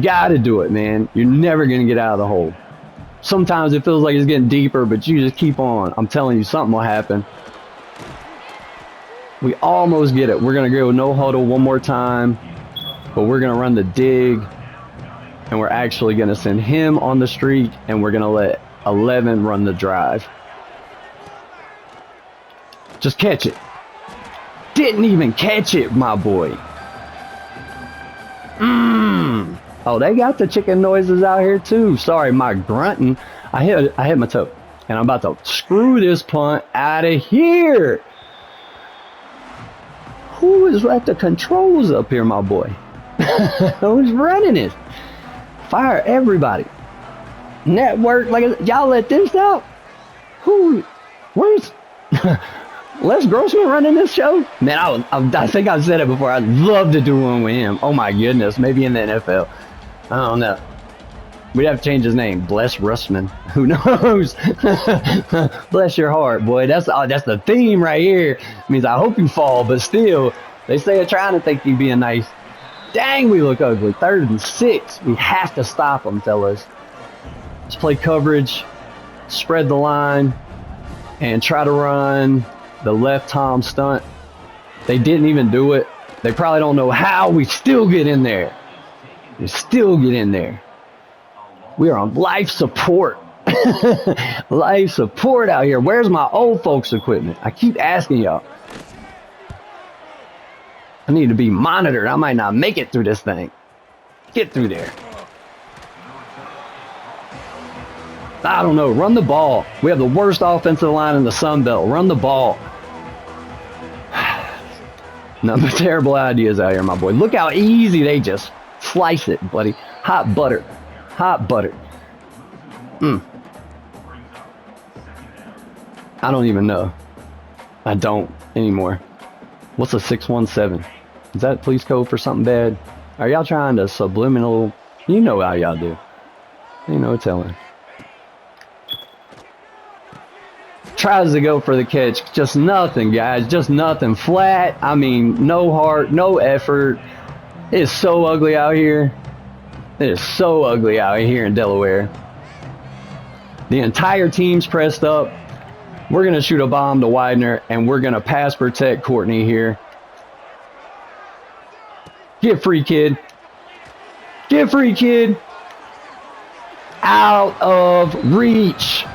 Gotta do it, man. You're never gonna get out of the hole. Sometimes it feels like it's getting deeper, but you just keep on. I'm telling you, something will happen. We almost get it. We're gonna go no huddle one more time, but we're gonna run the dig, and we're actually gonna send him on the streak, and we're gonna let 11 run the drive. Just catch it. Didn't even catch it, my boy. Oh, they got the chicken noises out here too. Sorry, my grunting. I hit my toe, and I'm about to screw this punt out of here. Who is at the controls up here, my boy? Who's running it? Fire everybody. Network, like y'all let this out. Where's Les Grossman running this show? Man, I think I've said it before. I'd love to do one with him. Oh my goodness, maybe in the NFL. I don't know. We'd have to change his name. Bless Russman. Who knows? Bless your heart, boy. That's the theme right here. It means I hope you fall, but still, they say they're trying to think you being nice. Dang, we look ugly. 3rd and 6. We have to stop them, fellas. Let's play coverage, spread the line, and try to run the left Tom stunt. They didn't even do it. They probably don't know how. We still get in there. We still get in there. We are on life support. Life support out here. Where's my old folks equipment? I keep asking y'all. I need to be monitored. I might not make it through this thing. Get through there. I don't know. Run the ball. We have the worst offensive line in the Sun Belt. Run the ball. None but terrible ideas out here, my boy. Look how easy they just slice it, buddy. Hot butter. Hot butter. I don't even know. I don't anymore. What's a 617? Is that police code for something bad? Are y'all trying to subliminal? You know how y'all do. You know telling. Tries to go for the catch. Just nothing, guys. Just nothing. Flat. I mean, no heart, no effort. It is so ugly out here. It is so ugly out here in Delaware. The entire team's pressed up. We're going to shoot a bomb to Widener, and we're going to pass protect Courtney here. Get free, kid. Get free, kid. Out of reach.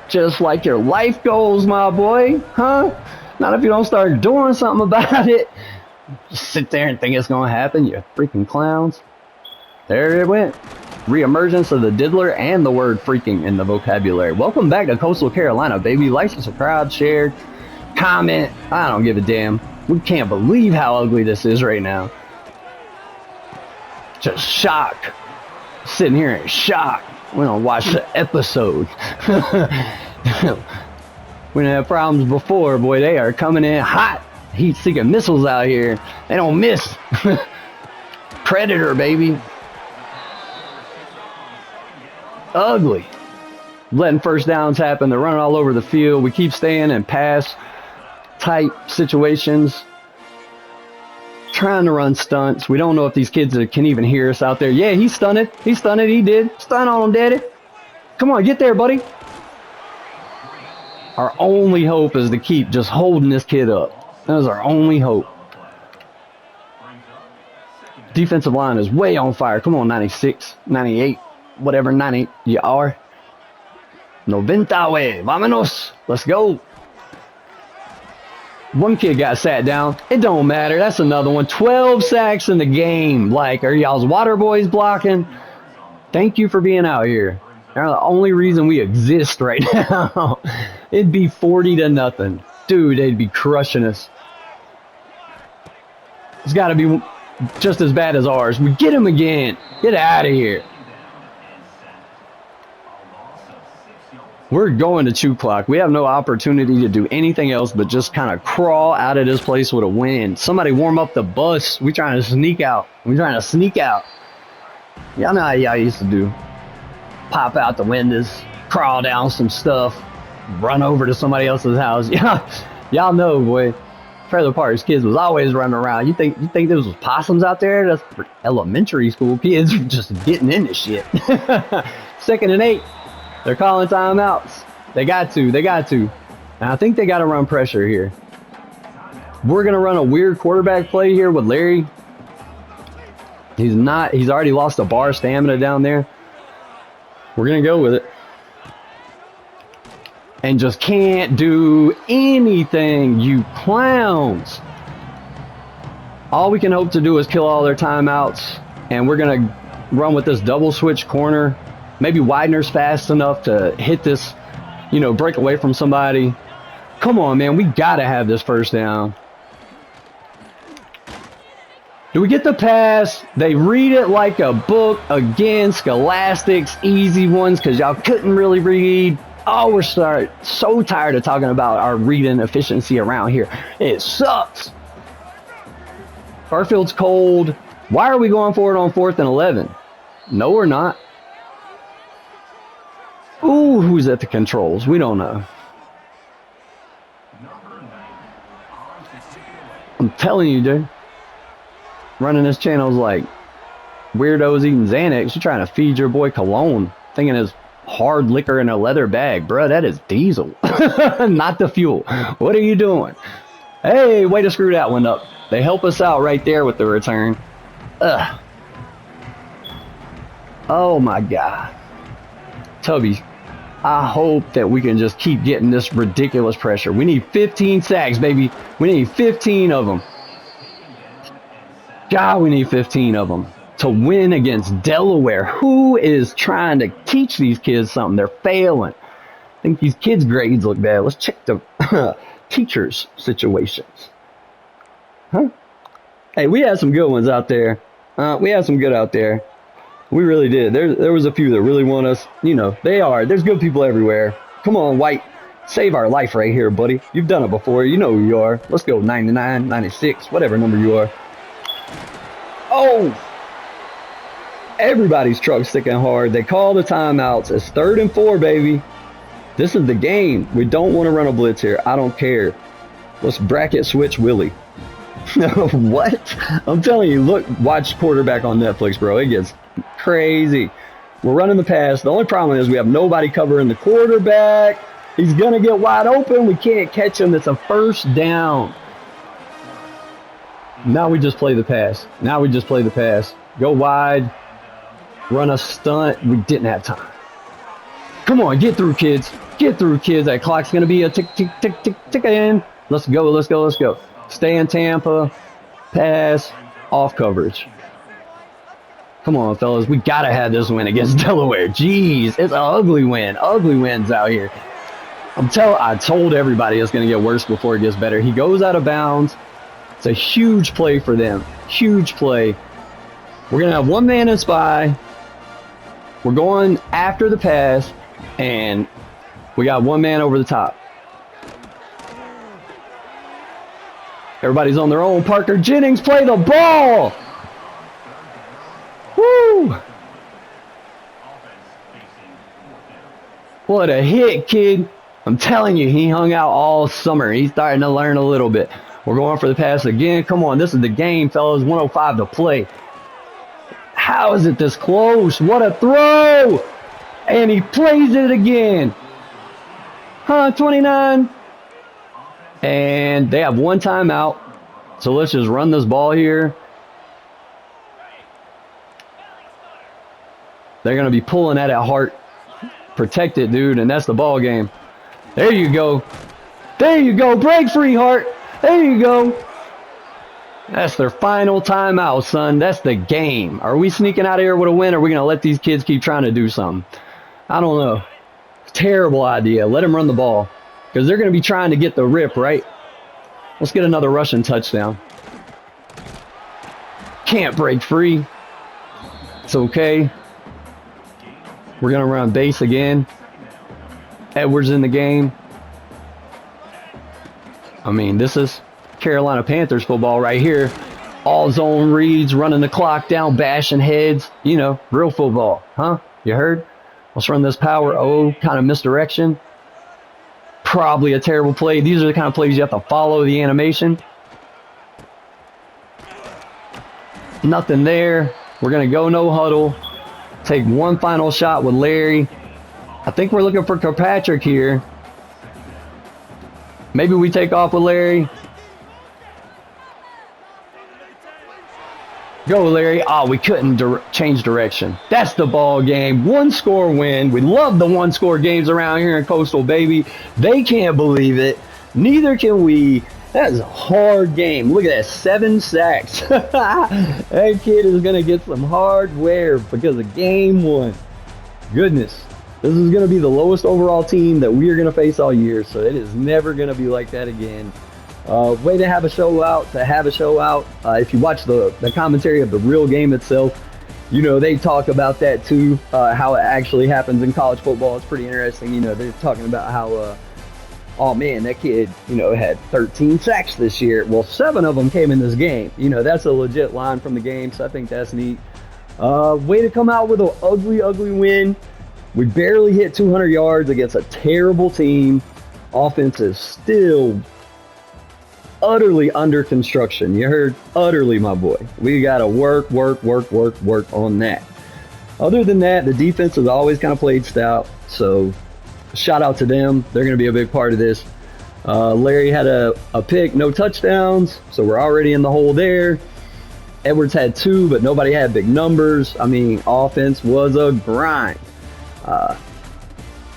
Just like your life goals, my boy. Huh? Not if you don't start doing something about it. Just sit there and think it's going to happen, you freaking clowns. There it went. Reemergence of the diddler and the word freaking in the vocabulary. Welcome back to Coastal Carolina, baby. Like, subscribe, share, comment. I don't give a damn. We can't believe how ugly this is right now. Just shock. Sitting here in shock. We're gonna watch the episode. We didn't have problems before, boy. They are coming in hot. Heat-seeking missiles out here. They don't miss. Predator, baby. Ugly. Letting first downs happen. They're running all over the field. We keep staying in pass type situations. Trying to run stunts. We don't know if these kids can even hear us out there. Yeah, he stunned it. He stunned it. He did. Stun on him, daddy. Come on, get there, buddy. Our only hope is to keep just holding this kid up. That is our only hope. Defensive line is way on fire. Come on, 96, 98, whatever 90 you are. 90, vámonos. Let's go. One kid got sat down. It don't matter. That's another one. 12 sacks in the game. Like, are y'all's water boys blocking? Thank you for being out here. They're the only reason we exist right now. It'd be 40-0. Dude, they'd be crushing us. It's got to be just as bad as ours. We get him again. Get out of here. We're going to chew clock. We have no opportunity to do anything else but just kind of crawl out of this place with a win. Somebody warm up the bus. We trying to sneak out. We trying to sneak out. Y'all know how y'all used to do. Pop out the windows, crawl down some stuff, run over to somebody else's house. Y'all know, boy. Trailer Park's kids was always running around. You think there was possums out there? That's for elementary school kids just getting into shit. 2nd and 8. They're calling timeouts. They got to. They got to. And I think they got to run pressure here. We're going to run a weird quarterback play here with Larry. He's already lost a bar stamina down there. We're going to go with it. And just can't do anything, you clowns. All we can hope to do is kill all their timeouts. And we're going to run with this double switch corner. Maybe Widener's fast enough to hit this, break away from somebody. Come on, man. We got to have this first down. Do we get the pass? They read it like a book. Again, scholastics, easy ones because y'all couldn't really read. Oh, we're so tired of talking about our reading efficiency around here. It sucks. Garfield's cold. Why are we going for it on 4th and 11? No, we're not. Ooh, who's at the controls? We don't know. I'm telling you, dude. Running this channel is like weirdos eating Xanax. You're trying to feed your boy cologne, thinking his hard liquor in a leather bag. Bruh, that is diesel. Not the fuel. What are you doing? Hey, way to screw that one up. They help us out right there with the return. Ugh. Oh my God. Tubby, I hope that we can just keep getting this ridiculous pressure. We need 15 sacks, baby. We need 15 of them. God, we need 15 of them to win against Delaware. Who is trying to teach these kids something? They're failing. I think these kids' grades look bad. Let's check the teachers' situations. Huh? Hey, we had some good ones out there. We had some good out there. We really did. There was a few that really want us. You know, there's good people everywhere. Come on, White. Save our life right here, buddy. You've done it before. You know who you are. Let's go 99, 96, whatever number you are. Oh! Everybody's truck sticking hard. They call the timeouts. It's 3rd and 4, baby. This is the game. We don't want to run a blitz here. I don't care. Let's bracket switch Willie. What? I'm telling you, look, watch Quarterback on Netflix, bro. It gets crazy. We're running the pass. The only problem is we have nobody covering the quarterback. He's going to get wide open. We can't catch him. It's a 1st down. Now we just play the pass. Now we just play the pass. Go wide. Run a stunt. We didn't have time. Come on, get through, kids. Get through, kids. That clock's going to be a tick, tick, tick, tick, tick in. Let's go, let's go, let's go. Stay in Tampa. Pass. Off coverage. Come on, fellas. We got to have this win against Delaware. Jeez, it's an ugly win. Ugly wins out here. I told everybody it's going to get worse before it gets better. He goes out of bounds. It's a huge play for them. Huge play. We're going to have one man in spy. We're going after the pass. And we got one man over the top. Everybody's on their own. Parker Jennings, play the ball. Woo! What a hit, kid. I'm telling you, he hung out all summer. He's starting to learn a little bit. We're going for the pass again. Come on, this is the game, fellas. 105 to play. How is it this close? What a throw! And he plays it again. 29. And they have one timeout. So let's just run this ball here. They're going to be pulling at heart. Protect it, dude, and that's the ball game. There you go. There you go. Break free, Hart. There you go. That's their final timeout, son. That's the game. Are we sneaking out of here with a win, or are we going to let these kids keep trying to do something? I don't know. Terrible idea. Let them run the ball because they're going to be trying to get the rip, right? Let's get another rushing touchdown. Can't break free. It's okay. We're going to run base again. Edwards in the game. I mean, this is Carolina Panthers football right here. All zone reads, running the clock down, bashing heads. You know, real football. Huh? You heard? Let's run this power. Oh, kind of misdirection. Probably a terrible play. These are the kind of plays you have to follow the animation. Nothing there. We're going to go no huddle. Take one final shot with Larry. I think we're looking for Kirkpatrick here. Maybe we take off with Larry. Go, Larry. Oh, we couldn't change direction. That's the ball game. One score win. We love the one score games around here in Coastal, baby. They can't believe it. Neither can we. That is a hard game. Look at that. 7 sacks. That kid is going to get some hardware because of game 1. Goodness. This is going to be the lowest overall team that we are going to face all year. So it is never going to be like that again. Way to have a show out, if you watch the commentary of the real game itself, you know, they talk about that too, how it actually happens in college football. It's pretty interesting. You know, they're talking about how, oh man, that kid, you know, had 13 sacks this year. Well, 7 of them came in this game. You know, that's a legit line from the game, so I think that's neat. Way to come out with an ugly, ugly win. We barely hit 200 yards against a terrible team. Offense is still utterly under construction. You heard? Utterly, my boy. We got to work on that. Other than that, the defense has always kind of played stout. So shout out to them. They're going to be a big part of this. Larry had a pick, no touchdowns, so we're already in the hole there. Edwards had 2, but nobody had big numbers. I mean, offense was a grind.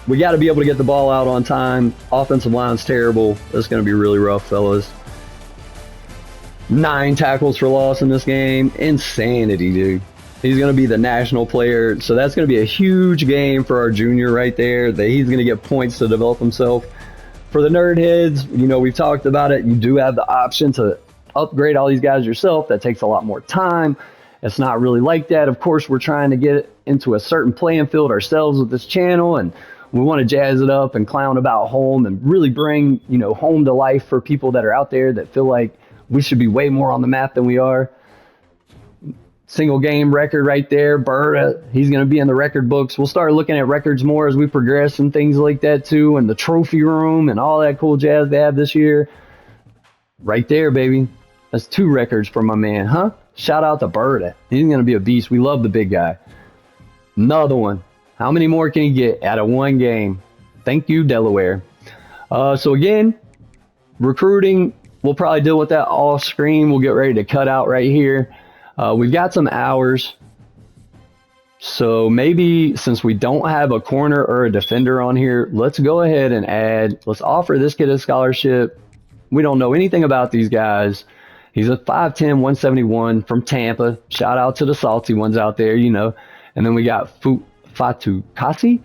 We got to be able to get the ball out on time. Offensive line's terrible. It's going to be really rough, fellas. 9 tackles for loss in this game. Insanity, dude. He's going to be the national player, so that's going to be a huge game for our junior right there, that he's going to get points to develop himself. For the nerd heads, you know, we've talked about it. You do have the option to upgrade all these guys yourself. That takes a lot more time. It's not really like that. Of course, we're trying to get into a certain playing field ourselves with this channel, and we want to jazz it up and clown about home and really bring, you know, home to life for people that are out there that feel like we should be way more on the map than we are. Single game record right there. Bird, he's going to be in the record books. We'll start looking at records more as we progress and things like that too, and the trophy room and all that cool jazz they have this year. Right there, baby. That's 2 records for my man, huh? Shout out to Bird. He's going to be a beast. We love the big guy. Another one. How many more can he get out of 1 game? Thank you, Delaware. So again, recruiting, we'll probably deal with that off screen. We'll get ready to cut out right here. We've got some hours, so maybe since we don't have a corner or a defender on here, let's go ahead and let's offer this kid a scholarship. We don't know anything about these guys. He's a 5'10", 171 from Tampa. Shout out to the salty ones out there, you know. And then we got Fatu Kasi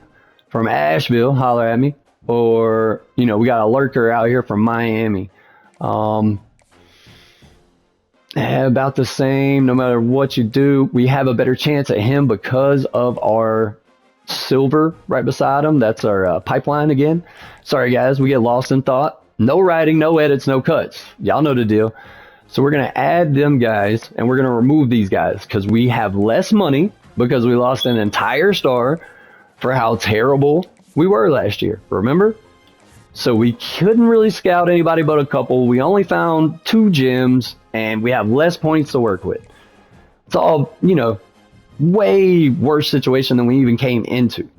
from Asheville, holler at me. Or, you know, we got a lurker out here from Miami. About the same, no matter what you do. We have a better chance at him because of our silver right beside him. That's our pipeline again. Sorry, guys, we get lost in thought. No writing, no edits, no cuts. Y'all know the deal. So we're going to add them guys, and we're going to remove these guys because we have less money because we lost an entire star for how terrible we were last year. Remember? So we couldn't really scout anybody but a couple. We only found 2 gems, and we have less points to work with. It's all, you know, way worse situation than we even came into.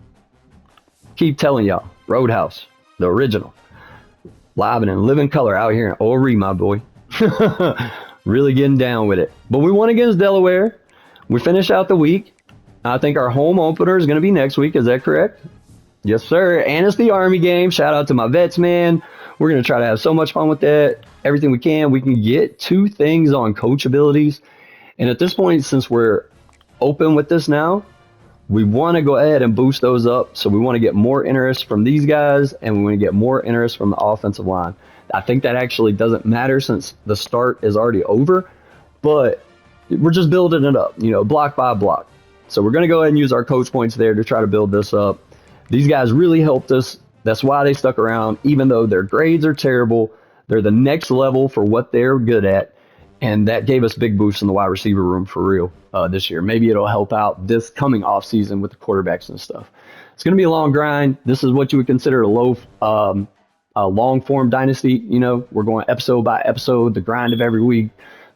Keep telling y'all, Roadhouse, the original. Live and in living color out here in Ori, my boy. Really getting down with it. But we won against Delaware. We finish out the week. I think our home opener is going to be next week. Is that correct? Yes, sir. And it's the Army game. Shout out to my vets, man. We're going to try to have so much fun with that. Everything we can. We can get 2 things on coach abilities. And at this point, since we're open with this now, we want to go ahead and boost those up. So we want to get more interest from these guys, and we want to get more interest from the offensive line. I think that actually doesn't matter since the start is already over, but we're just building it up, you know, block by block. So we're going to go ahead and use our coach points there to try to build this up. These guys really helped us. That's why they stuck around, even though their grades are terrible. They're the next level for what they're good at. And that gave us big boosts in the wide receiver room for real this year. Maybe it'll help out this coming off season with the quarterbacks and stuff. It's going to be a long grind. This is what you would consider a long form dynasty. You know, we're going episode by episode, the grind of every week,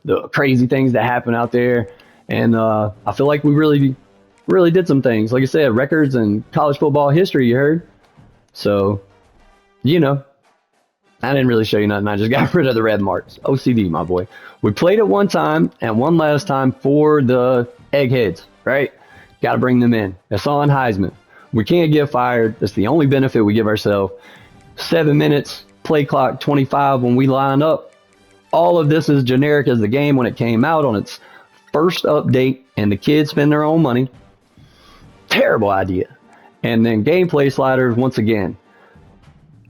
the crazy things that happen out there. And I feel like we really did some things. Like I said, records in college football history, you heard? So, you know, I didn't really show you nothing. I just got rid of the red marks. OCD, my boy. We played it one time and one last time for the eggheads, right? Got to bring them in. It's on Heisman. We can't get fired. That's the only benefit we give ourselves. 7 minutes, play clock 25 when we line up. All of this is generic as the game when it came out on its first update, and the kids spend their own money. Terrible idea. And then gameplay sliders, once again.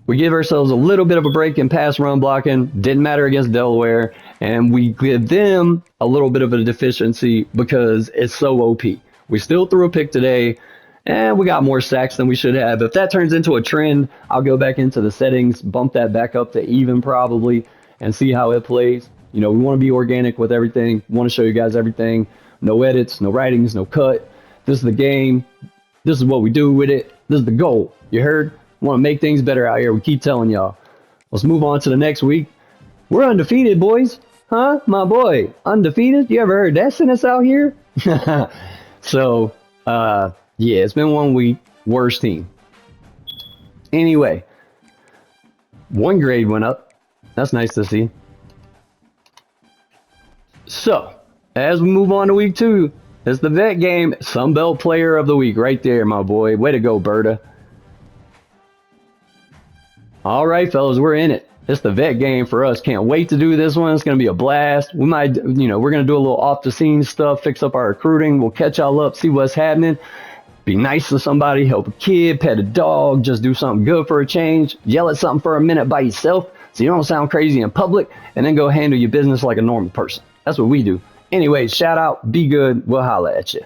We give ourselves a little bit of a break in pass run blocking. Didn't matter against Delaware. And we give them a little bit of a deficiency because it's so OP. We still threw a pick today, and we got more sacks than we should have. If that turns into a trend, I'll go back into the settings, bump that back up to even probably, and see how it plays. You know, we want to be organic with everything. We want to show you guys everything. No edits, no writings, no cut. This is the game. This is what we do with it. This is the goal. You heard? We want to make things better out here. We keep telling y'all. Let's move on to the next week. We're undefeated, boys. Huh? My boy. Undefeated? You ever heard that sentence out here? So, Yeah, it's been 1 week. Worst team. Anyway, 1 grade went up. That's nice to see. So, as we move on to week 2, it's the vet game. Sunbelt Player of the Week right there, my boy. Way to go, Berta. All right, fellas, we're in it. It's the vet game for us. Can't wait to do this one. It's going to be a blast. We might, we're going to do a little off-the-scenes stuff, fix up our recruiting. We'll catch y'all up, see what's happening. Be nice to somebody, help a kid, pet a dog, just do something good for a change. Yell at something for a minute by yourself so you don't sound crazy in public, and then go handle your business like a normal person. That's what we do. Anyway, shout out, be good. We'll holla at you.